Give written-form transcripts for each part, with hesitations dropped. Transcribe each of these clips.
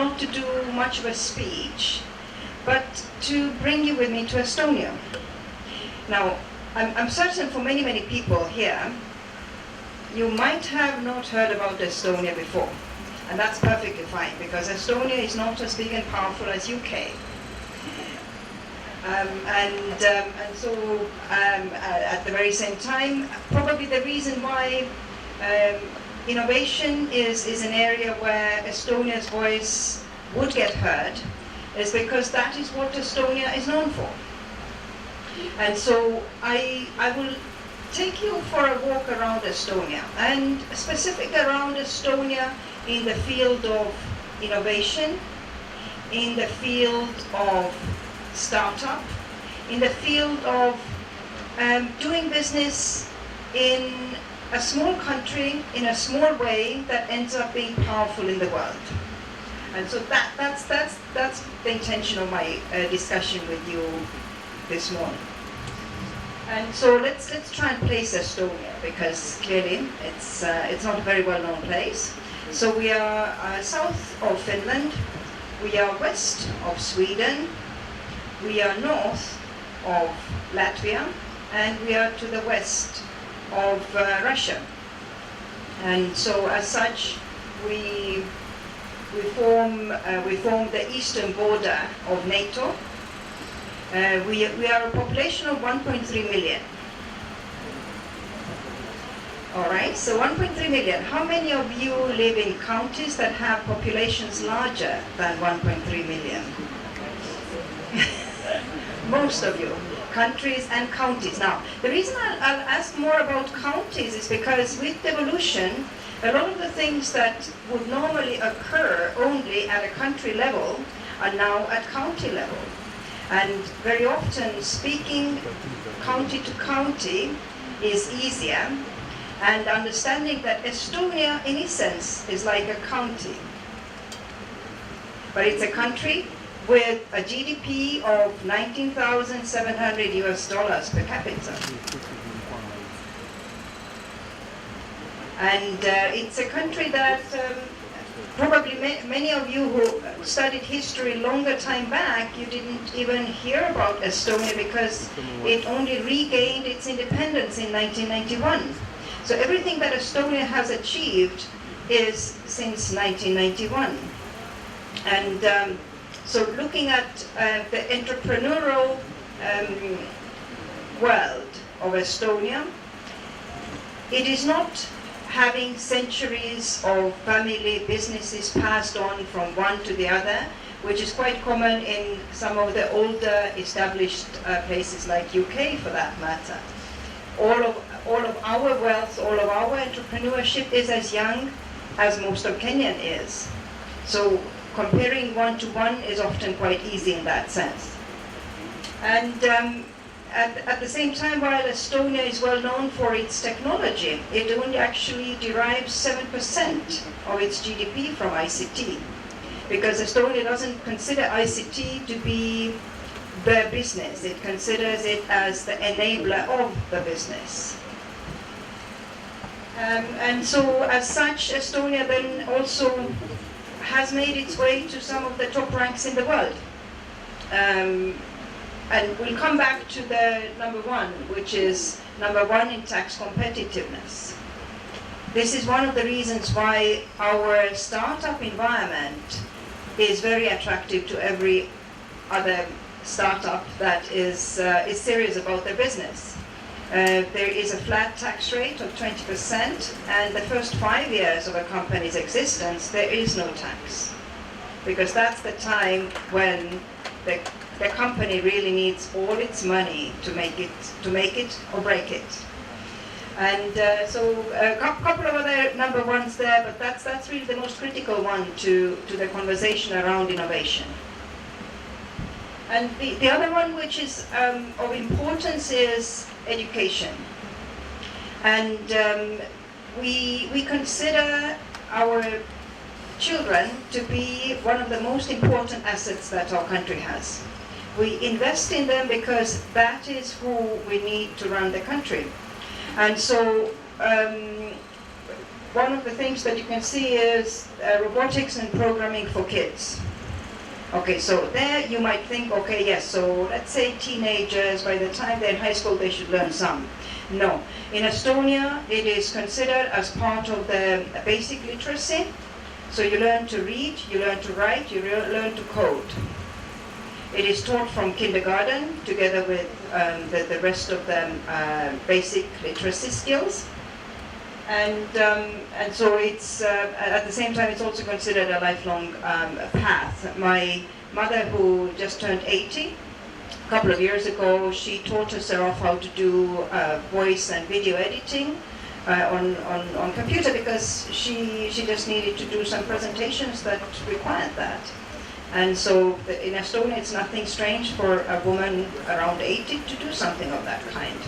not to do much of a speech, but to bring you with me to Estonia. Now, I'm certain for many, many people here, you might have not heard about Estonia before. And that's perfectly fine, because Estonia is not as big and powerful as UK. And so at the very same time, probably the reason why innovation is an area where Estonia's voice would get heard is because that is what Estonia is known for. And so I will take you for a walk around Estonia, and specifically around Estonia in the field of innovation, in the field of startup, in the field of doing business in a small country, in a small way that ends up being powerful in the world. And so that's the intention of my discussion with you this morning. And so let's try and place Estonia, because clearly it's not a very well-known place. So we are south of Finland, we are west of Sweden, we are north of Latvia, and we are to the west of Russia. And so as such, we form the eastern border of NATO. We are a population of 1.3 million. All right, so 1.3 million. How many of you live in counties that have populations larger than 1.3 million? Most of you. Countries and counties. Now, the reason I'll ask more about counties is because with devolution, a lot of the things that would normally occur only at a country level are now at county level. And very often speaking county to county is easier, and understanding that Estonia in essence is like a county. But it's a country with a GDP of $19,700 per capita. And it's a country that probably many of you who studied history longer time back, you didn't even hear about Estonia because it only regained its independence in 1991. So everything that Estonia has achieved is since 1991. And so looking at the entrepreneurial world of Estonia, it is not having centuries of family businesses passed on from one to the other, which is quite common in some of the older established places like UK for that matter. All of our wealth, all of our entrepreneurship is as young as most of Kenyan is. So comparing one to one is often quite easy in that sense. And at the same time, while Estonia is well known for its technology, it only actually derives 7% of its GDP from ICT, because Estonia doesn't consider ICT to be the business. It considers it as the enabler of the business. And so as such, Estonia then also has made its way to some of the top ranks in the world. And we'll come back to the number one, which is number one in tax competitiveness. This is one of the reasons why our startup environment is very attractive to every other startup that is serious about their business. There is a flat tax rate of 20%, and the first 5 years of a company's existence, there is no tax, because that's the time when the company really needs all its money to make it or break it. And so a couple of other number ones there, but that's really the most critical one to the conversation around innovation. And the other one which is of importance is education. And we consider our children to be one of the most important assets that our country has. We invest in them because that is who we need to run the country. And so one of the things that you can see is robotics and programming for kids. Okay, so there you might think, okay, yes, so let's say teenagers, by the time they're in high school, they should learn some. No. In Estonia, it is considered as part of the basic literacy. So you learn to read, you learn to write, you learn to code. It is taught from kindergarten together with the rest of the basic literacy skills. And so it's, at the same time, it's also considered a lifelong path. My mother, who just turned 80, a couple of years ago, she taught herself how to do voice and video editing on computer, because she just needed to do some presentations that required that. And so in Estonia, it's nothing strange for a woman around 80 to do something of that kind.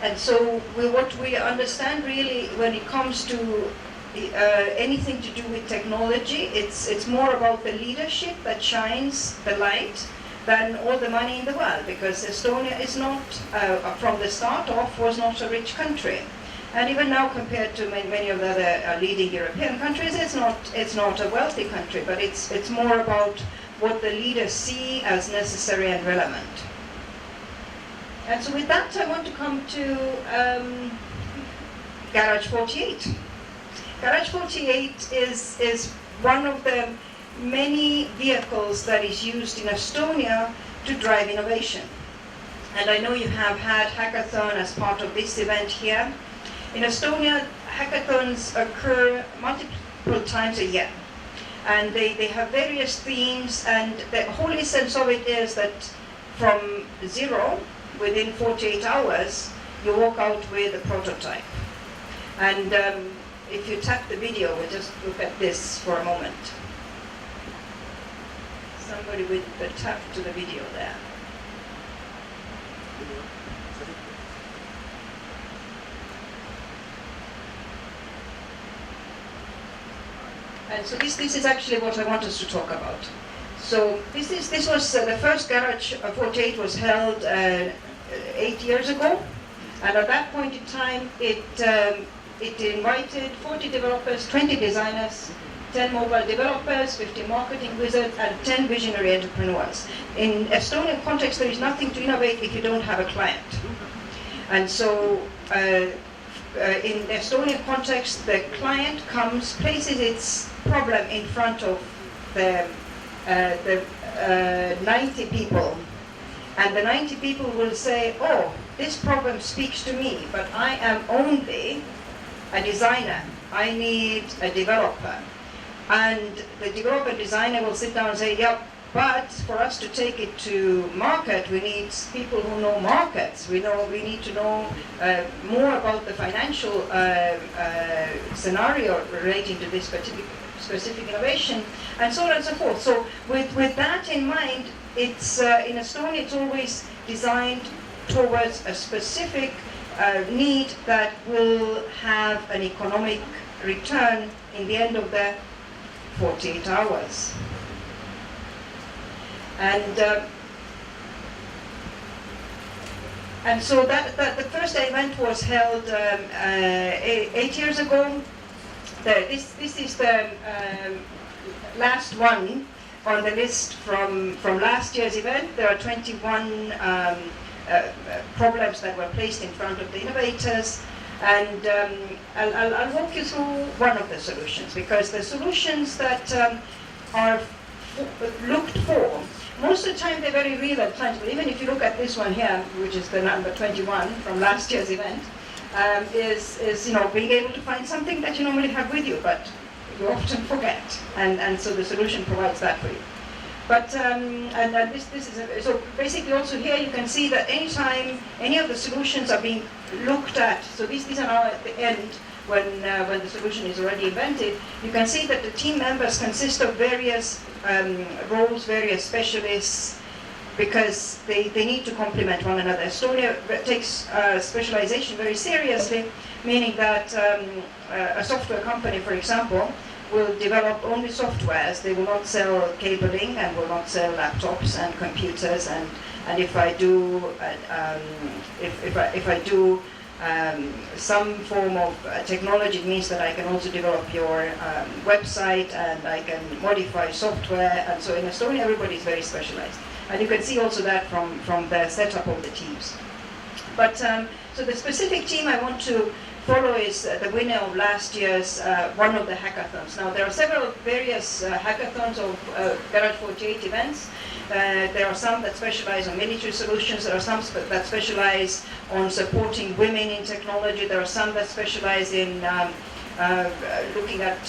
And so what we understand really when it comes to anything to do with technology, it's more about the leadership that shines the light than all the money in the world, because Estonia is not, from the start off, was not a rich country. And even now, compared to many of the other leading European countries, it's not a wealthy country, but it's more about what the leaders see as necessary and relevant. And so with that, I want to come to Garage 48. Garage 48 is one of the many vehicles that is used in Estonia to drive innovation. And I know you have had hackathon as part of this event here. In Estonia, hackathons occur multiple times a year. And they have various themes, and the whole essence of it is that from zero, within 48 hours, you walk out with a prototype. And if you tap the video, we'll just look at this for a moment. Somebody with the tap to the video there. And so this is actually what I want us to talk about. So this was the first Garage 48 was held 8 years ago, and at that point in time, it invited 40 developers, 20 designers, 10 mobile developers, 50 marketing wizards, and 10 visionary entrepreneurs. In Estonian context, there is nothing to innovate if you don't have a client. And so in Estonian context, the client comes, places its problem in front of the 90 people. And the 90 people will say, oh, this problem speaks to me, but I am only a designer. I need a developer. And the developer designer will sit down and say, yep, but for us to take it to market, we need people who know markets. We need to know more about the financial scenario relating to this specific innovation, and so on and so forth. So with that in mind, it's in Estonia, it's always designed towards a specific need that will have an economic return in the end of the 48 hours. And so that the first event was held 8 years ago. This is the last one on the list from last year's event. There are 21 problems that were placed in front of the innovators, and I'll walk you through one of the solutions, because the solutions that are looked for, most of the time they're very real and tangible. Even if you look at this one here, which is the number 21 from last year's event, is being able to find something that you normally have with you, but you often forget, and so the solution provides that for you. But this is so basically also here you can see that anytime any of the solutions are being looked at, so these are now at the end when the solution is already invented, you can see that the team members consist of various roles, various specialists, because they need to complement one another. Estonia takes specialization very seriously, meaning that a software company, for example, will develop only softwares. They will not sell cabling and will not sell laptops and computers. And if I do some form of technology. It means that I can also develop your website, and I can modify software. And so in Estonia, everybody is very specialized. And you can see also that from the setup of the teams. But so the specific team I want to follow is the winner of last year's one of the hackathons. Now there are several various hackathons of Garage 48 events. There are some that specialize on military solutions. There are some that specialize on supporting women in technology. There are some that specialize in looking at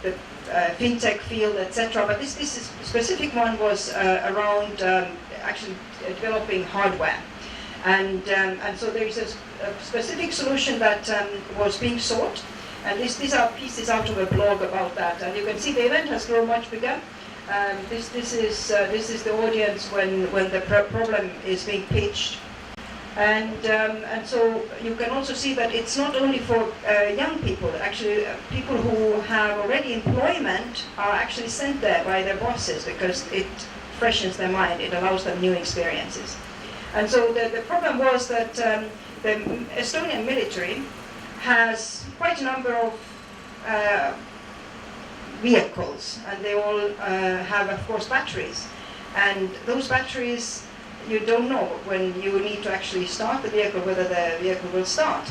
the fintech field, etc. But this specific one was around actually developing hardware. And so there is a specific solution that was being sought, and these are pieces out of a blog about that. And you can see the event has grown much bigger. This is the audience when the problem is being pitched, and so you can also see that it's not only for young people. Actually, people who have already employment are actually sent there by their bosses because it freshens their mind. It allows them new experiences. And so the problem was that the Estonian military has quite a number of vehicles, and they all have, of course, batteries. And those batteries, you don't know when you need to actually start the vehicle, whether the vehicle will start.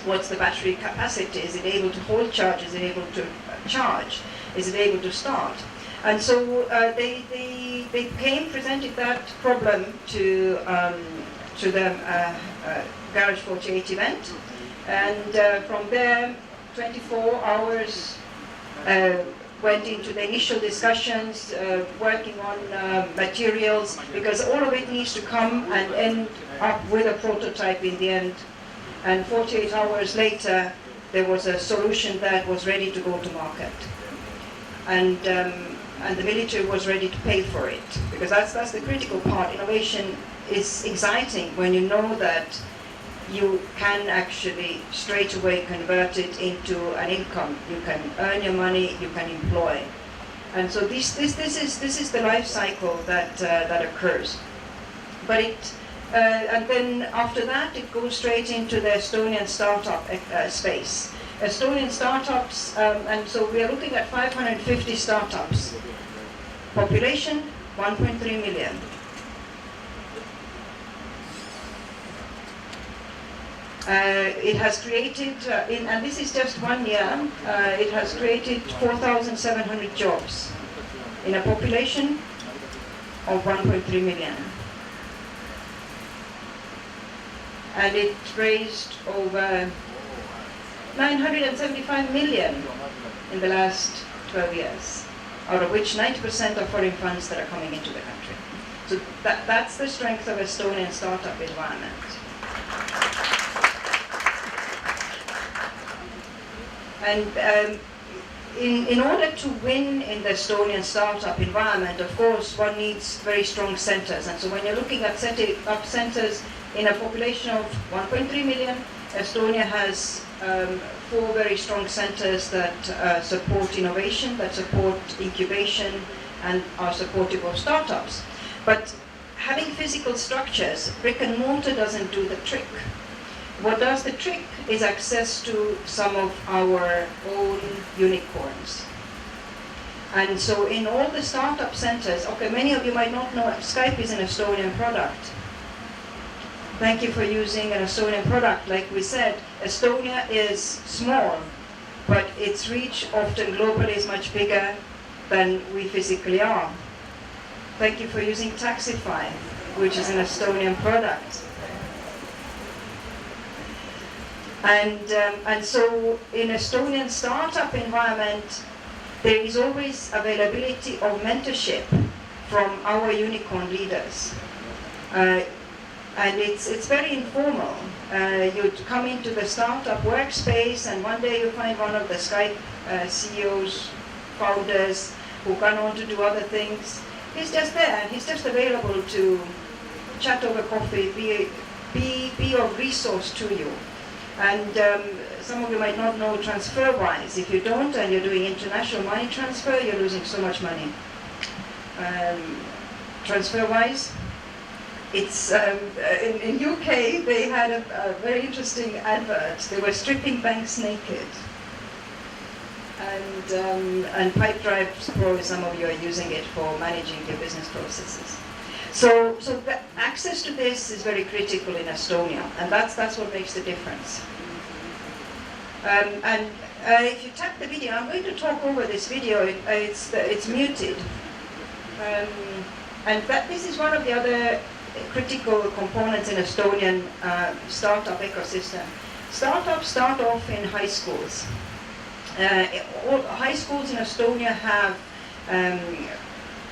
What's the battery capacity? Is it able to hold charge? Is it able to charge? Is it able to start? And so they presented that problem to the Garage 48 event, and from there 24 hours went into the initial discussions, working on materials, because all of it needs to come and end up with a prototype in the end. And 48 hours later there was a solution that was ready to go to market. And the military was ready to pay for it, because that's the critical part. Innovation is exciting when you know that you can actually straight away convert it into an income. You can earn your money, you can employ, and so this is the life cycle that occurs. But and then after that it goes straight into the Estonian startup space. Estonian startups, and so we are looking at 550 startups. Population 1.3 million. It has created, and this is just 1 year, it has created 4,700 jobs in a population of 1.3 million. And it raised over 975 million in the last 12 years, out of which 90% are foreign funds that are coming into the country. So that's the strength of Estonian startup environment. And in order to win in the Estonian startup environment, of course, one needs very strong centers. And so when you're looking at setting up centers in a population of 1.3 million, Estonia has 4 very strong centers that support innovation, that support incubation, and are supportive of startups. But having physical structures, brick and mortar doesn't do the trick. What does the trick is access to some of our own unicorns. And so in all the startup centers, okay, many of you might not know Skype is an Estonian product. Thank you for using an Estonian product. Like we said, Estonia is small, but its reach often globally is much bigger than we physically are. Thank you for using Taxify, which is an Estonian product. And so in Estonian startup environment, there is always availability of mentorship from our unicorn leaders. And it's very informal. You come into the startup workspace, and one day you find one of the Skype CEOs, founders, who gone on to do other things. He's just there, and he's just available to chat over coffee, be of resource to you. And some of you might not know TransferWise. If you don't, and you're doing international money transfer, you're losing so much money. TransferWise, it's in UK they had a very interesting advert. They were stripping banks naked. And Pipedrive Pro, some of you are using it for managing your business processes. So the access to this is very critical in Estonia, and that's what makes the difference. If you tap the video, I'm going to talk over this video. It's muted, and this is one of the other critical components in Estonian startup ecosystem. Startups start off in high schools. All high schools in Estonia have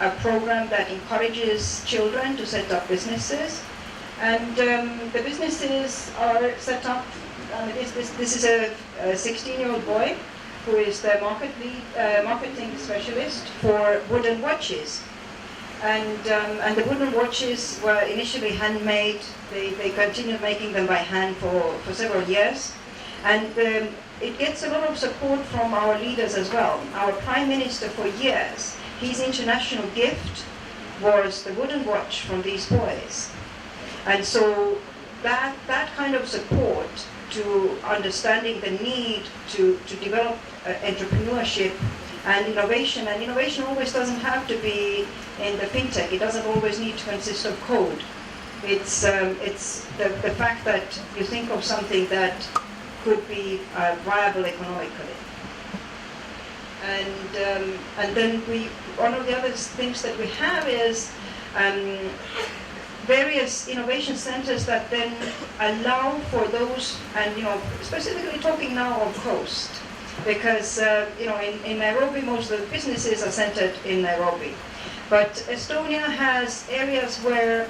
a program that encourages children to set up businesses, and the businesses are set up. This is a 16-year-old boy who is the marketing specialist for wooden watches, and the wooden watches were initially handmade. They continued making them by hand for several years, and it gets a lot of support from our leaders as well. Our Prime Minister for years, his international gift was the wooden watch from these boys. And so that kind of support to understanding the need to develop entrepreneurship and innovation always doesn't have to be in the fintech. It doesn't always need to consist of code. It's the fact that you think of something that could be viable economically. And then one of the other things that we have is various innovation centers that then allow for those, and specifically talking now of coast, because in Nairobi most of the businesses are centered in Nairobi. But Estonia has areas where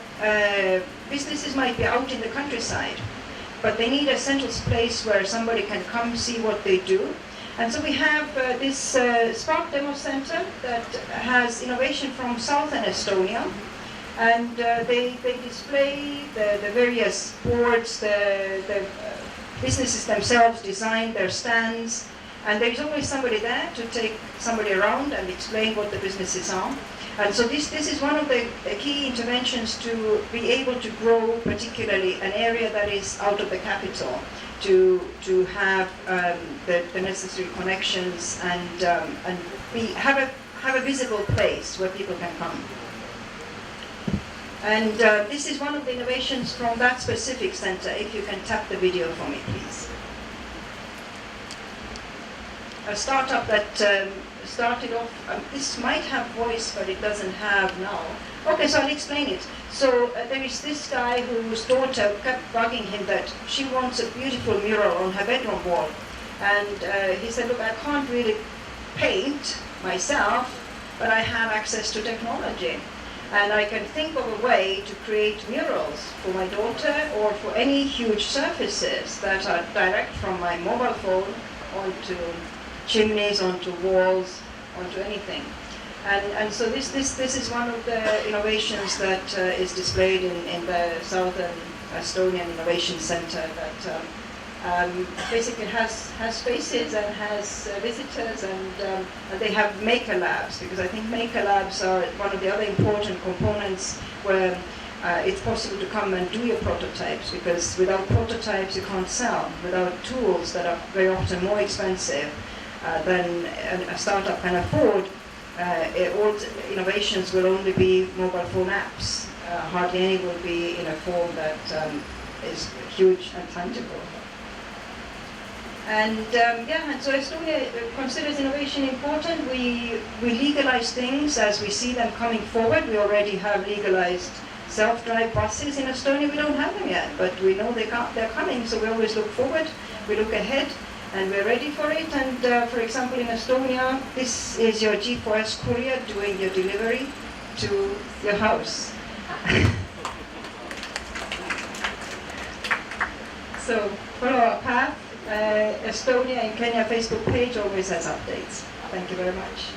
businesses might be out in the countryside, but they need a central place where somebody can come see what they do. And so we have this Spark Demo Center that has innovation from southern Estonia, and they display the various boards, the businesses themselves design their stands, and there's always somebody there to take somebody around and explain what the businesses are. And so this is one of the key interventions to be able to grow, particularly an area that is out of the capital, to have the necessary connections and have a visible place where people can come. And this is one of the innovations from that specific center. If you can tap the video for me, please. A startup that started off, this might have voice, but it doesn't have now. Okay, so I'll explain it. So there is this guy whose daughter kept bugging him that she wants a beautiful mural on her bedroom wall. And he said, look, I can't really paint myself, but I have access to technology. And I can think of a way to create murals for my daughter or for any huge surfaces that are direct from my mobile phone onto chimneys, onto walls, onto anything. And so this is one of the innovations that is displayed in the Southern Estonian Innovation Center that basically has spaces and has visitors, and they have maker labs, because I think maker labs are one of the other important components where it's possible to come and do your prototypes, because without prototypes you can't sell. Without tools that are very often more expensive than a startup can afford, all innovations will only be mobile phone apps. Hardly any will be in a form that is huge and tangible. And and so Estonia considers innovation important. We legalize things as we see them coming forward. We already have legalized self-drive buses in Estonia. We don't have them yet, but we know they're coming, so we always look forward, we look ahead, and we're ready for it. And for example, in Estonia, this is your G4S courier doing your delivery to your house. So follow our path. Estonia and Kenya Facebook page always has updates. Thank you very much.